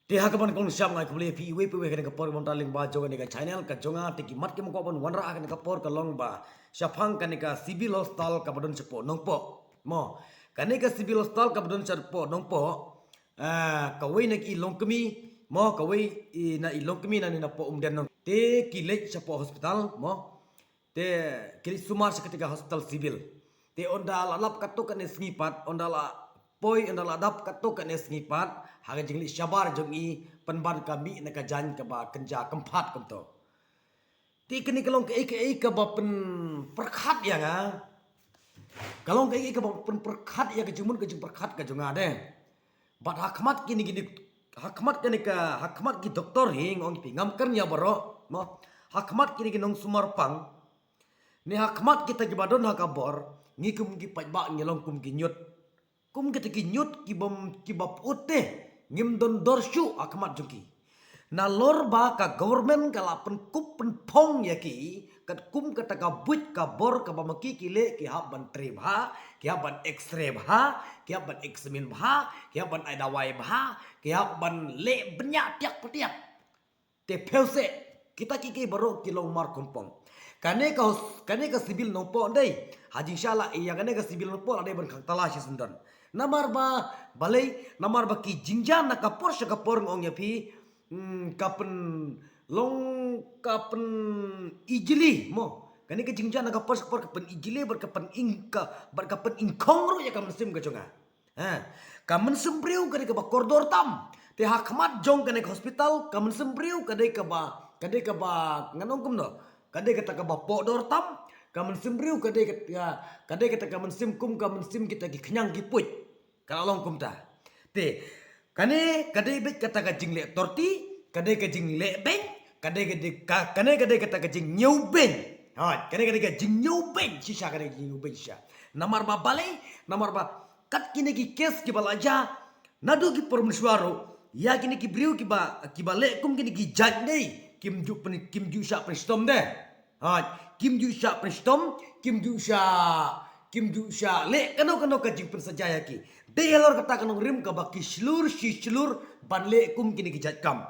Tiha kapan kong siam ngai kubli pi we pi we kan kapor mon taling ba jonga ni ka channel ka jonga tiki mat ki mo ko bon wanra kan kapor ka long ba syafang kan ka sibil hostal ka bodon cepo nongpo mo kan ka sibil hostal ka bodon cepo nongpo ka we nak i long kemi mo ka we na i long kemi na ni na po den nong te ki lek cepo hospital mo te kili sumar seketika hospital sibil te onda lalap katuk kan sengipat onda la poi anda ladap katuk kan sengipat haga jingli syabar jongi penban kami nak jan ke ba kenja kempat kemto ti kini kalong ke ba pen perkhat ya nga kalong ke ba pen perkhat ya ke jumun ke jung perkhat ke jonga de bat hakmat kini gini hakmat kini ka hakmat ki doktor hing ong pingam kernya baro mo hakmat kini ginong sumarpang ni hakmat kita ki badon hakabor ngikum ki pajba ngilong kum ki nyut kum kita ki nyut ki bab ute ngim don dorshu akmat juki na lor ba ka government kala pen kup pen pong ya ki kat kum kata ka but ka bor ka bamaki ki le ki hab ban tre bha ki hab ban x-ray bha ki hab ban examine bha ki hab ban aidawai bha ki hab ban le benya tiak petiak te pelse kita ki baru kilong mar kumpong kane ka sibil no po dei haji shala iya kane ka sibil no po ade ban khang tala shi sundan namar ba balai namar ba ki jingjan na kapor ngong ya pi kapen long kapen ijli mo kani ke jingjan na kapor kapen ijli ber kapen ingka ber kapen ingkong ro ya kamen sim ka jonga ha kamen sembriu kani ke ba koridor tam te hakmat jong kani ke hospital kamen sembriu kani ke ba nganong kum no kani ke ta ka ba podor tam kamen sembriu kani ke kamen sim kum kamen sim kita ki kenyang ki puj kalau long kum ta te kane bet kata ka jingle torti kade ka jingle beng kade kata ka jing nyau beng ha kade ka jing nyau beng sisa kade jing nyau beng sisa namar ba balai namar ba kat kini ki kes ki balaja nadu ki permeswaro ya kini ki briu ki ba le kum kini ki jaj dei kim ju sha prestom de ha kim ju sha prestom kim ju sha le kano ka jing persajaya ki de helor kata kano rim ka baki slur ban le kum kini ki jaj kam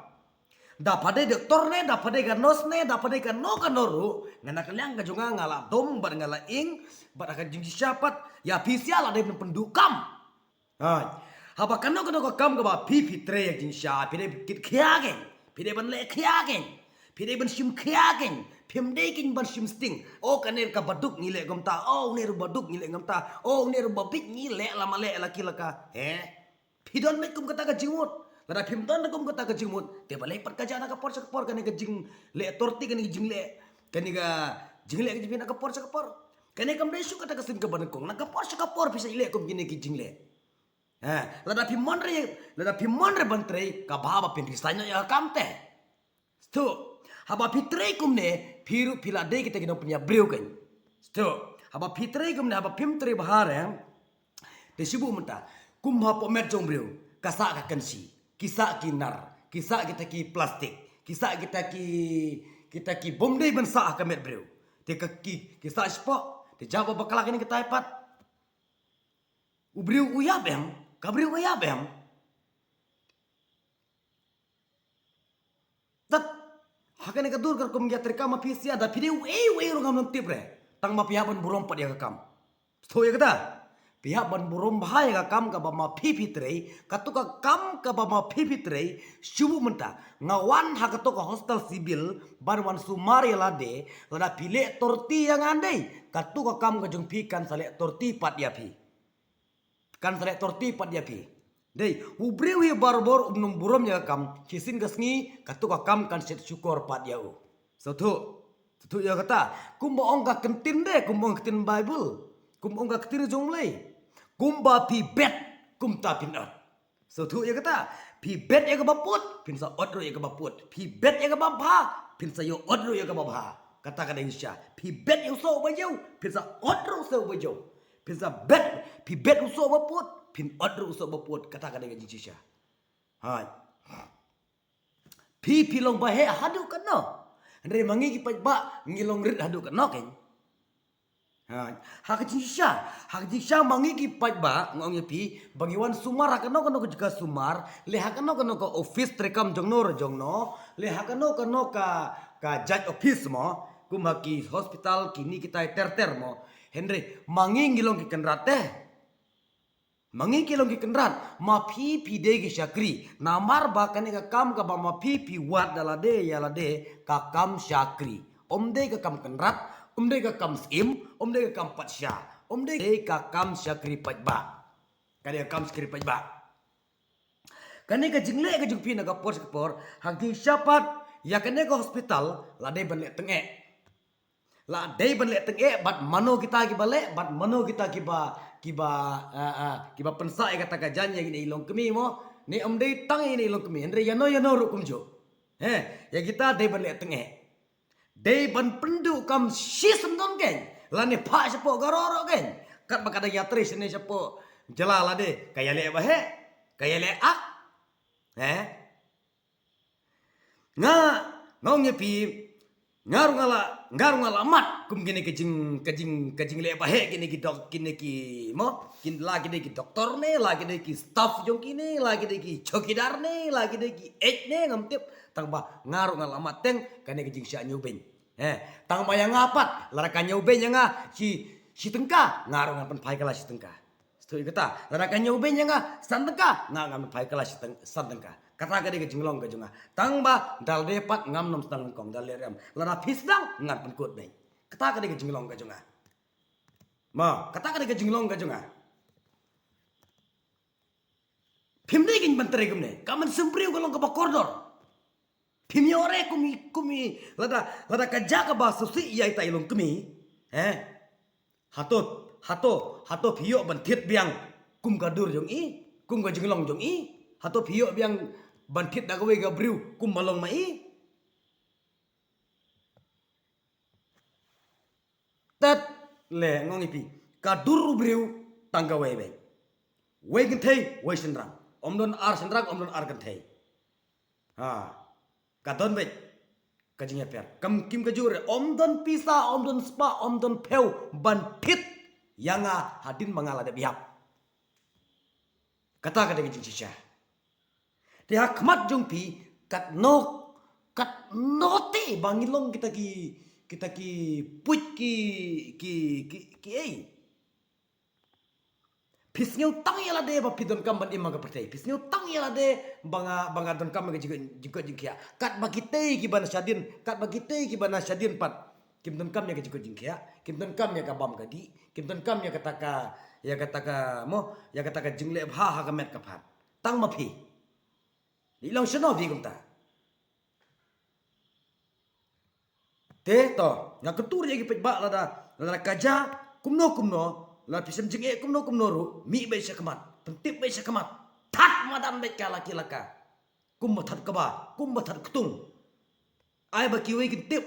da pade doktor ne da pade ka nos ne da pade ka no kanoru ngana kalyang ka junga ngala dom bar ngala ing bar ka jing syapat ya pisial ada pendukam ha haba kano ka kam ka ba tre ya jing sya pide kit khiagen pide ban le khiagen pide ban sim khiagen pimde kin ban sim sting o kaner ka baduk ngile gomta o ner baduk ngile gomta o ner babik ngile lama le laki laka pidon me kum kata ka jingmut lada pimdon kum kata ka jingmut te balai per kaja na ka por kan ka jing le torti kan jing le kan ka jing le ka jing na ka por kan kam desu kata ka sim ka ban kong na ka por bisa ile kum gini ki jing le lada pimon re bantre ka baba pin risanya ya kamte stu haba pitre kum ne piru pilade kita kena punya breu kan stu haba pitre kum ne haba pimtre bahar de sibu menta kum ha pomet jong breu kasa ka kansi kisa kinar kisa kita ki plastik kisa kita ki bomdei bensa ka met breu te ka kisa spo te jaba bakala kini kita ipat ubreu uyabem kabreu uyabem hakane ka dur kar kum ya terka ma pisia da pideu ro ngam tibre tang ma pihak ban burom pat ya kam sto ya kata pihak ban burom bahaya ka kam ka ba ma pitre katu ka kam ka ba ma pitre subu menta ngawan ha ka to ka hostel sibil bar wan sumari lade lada pile torti yang andai katu ka kam ka jung pi kan sale torti pat ya pi kan sale torti pat ya pi dei ubreu barbor num burom ya kam kisin gasngi katu ka kam kan set syukur pat ya u so tu ya kata kumba ongka kentin de kumba kentin bible kumba ongka kentin jonglei kumba pi bet kumta pinat so tu ya kata pi bet ya ka baput pin sa odro ya ka baput pi bet ya ka babha pin sa yo odro ya ka babha kata ka insya pi bet yo so ba yo pin sa odro so ba yo pin sa bet pi bet so baput pin odro usok baput kata dengan jincisha hai pi pilong bahe hadu kano andre mangi ki pajba ngilong rit hadu kano ken Hak jisha mangi ki paj ba ngong yepi bagiwan sumar hakano ko juga sumar le hakano ko office trekam jongno le hakano ka judge office mo kumaki hospital kini kita ter mo Henry mangi ngilong ki kenrate mangi kilong ki kenrat ma phi de ki syakri namar ba kane ka kam ka ba ma phi wat dala de yala de ka kam syakri omde ka kam kenrat Omde ka kam skim, omde ka kam patsya, omde ka kam syakri pajba. Kani ka kam syakri pajba. Kani ka jingle ka jungpi na ka por, hagi syapat ya kani ka hospital la de ban le tenge. La de ban le tenge bat mano kita ki bale, bat mano kita kiba pensa kata ka janya gini ilong kemi mo, ni omde tang ini ilong kemi, andre yano rukum jo. Ya kita de ban le tenge. Day ban pendu kam sisem don geng lani pa sepo garoro geng kat bakada yatri sini sepo jelala de kaya le bahe kaya le ak ngong nyepi ngaru ngala mat kum gini kejing le bahe gini ki dok gini ki mo kin lagi de ki doktor ne lagi de ki staff jong kini lagi de ki chokidar ne lagi de ki ne ngamtip tang ba ngaru ngalamat teng kane kejing sya nyubeng tang ba yang ngapat lara ka nyubeng yang si tengka ngaru ngapan pai kala si tengka stoi kata lara ka nyubeng yang san tengka ngapan pai kala si san tengka kata ka de kejing long ka junga tang ba dal depat ngam nom stang kong dal lerem lara pisdang ngapan kut beng kata ka de kejing long ka junga ma kata ka de kejing long ka junga Pimde kin bantere kumne kaman sempriu kolong ka bakordor Pimyore kumi lada kaja ka ba susi iya ita ilong kumi hato piyo bantit biang kum kadur jong kum ka jinglong jong hato piyo biang bantit da gawe ga briu kum malong mai tat le ngong ipi kadur briu tangga we gentei we sendrang omdon ar gentei kadon bet kajingnya per kam kim kajure omdon pisa omdon spa omdon peu bantit yang hadin mangala de biap kata kada kajing cisha dia khmat jong pi kat noti bangilong kita ki puj ki Pisngeu tang yala de ba pidon kam ban imang ka pertai. Pisngeu tang yala de banga don kam juga jingkia. Kat bagite ki bana syadin, kat bagite ki bana syadin pat. Kim don kam ya juga jingkia, kim don kam ya ka bam gadi, kim don kam ya kata ka jingle ha ka met ka phat. Tang ma phi. Di long shano vi kum ta. Te to, nga ketur ya ki pet ba lada kaja kumno la pisem jing kumno ru mi be syakmat pentip be syakmat tat madan be kala kilaka kum bathat kaba kum bathat kutung ai ba kiwe gintip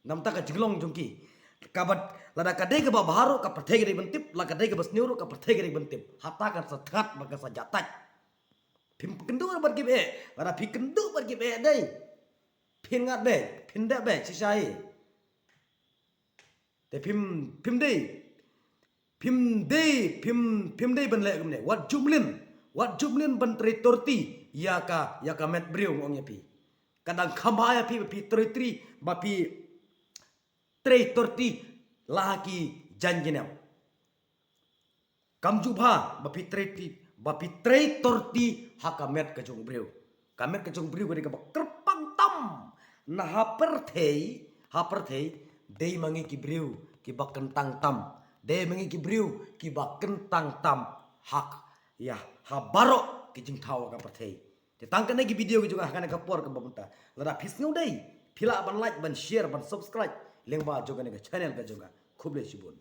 nam ta ka jinglong jongki kabat lada kadai ka ba baharu ka perthege bentip la kadai ka basniuru ka perthege bentip hata ka sathat baga sajatat pim kendu bar ki be lada pi kendu bar ki be dai pin ngat be pinda be sisai te pim dei ban le kumne wat jumlin ban tritorti ya ka met briu ngong pi kadang khamaya pi tri ba pi tritorti laki janjinam kamjubha ba pi tritorti hakamet ka jong briu kamet ka jong briu ka kerpang tam na haperthei dei mangi ki briu ki ba kentang tam de mengi ki briu ki ba kentang tam hak ya habaro ki jing thaw ka perthei te tangkan ki video ki juga kana ka por ka bamunta lada pisngeu dei phila ban like ban share ban subscribe lengba joga ne ka channel ka juga khuble sibun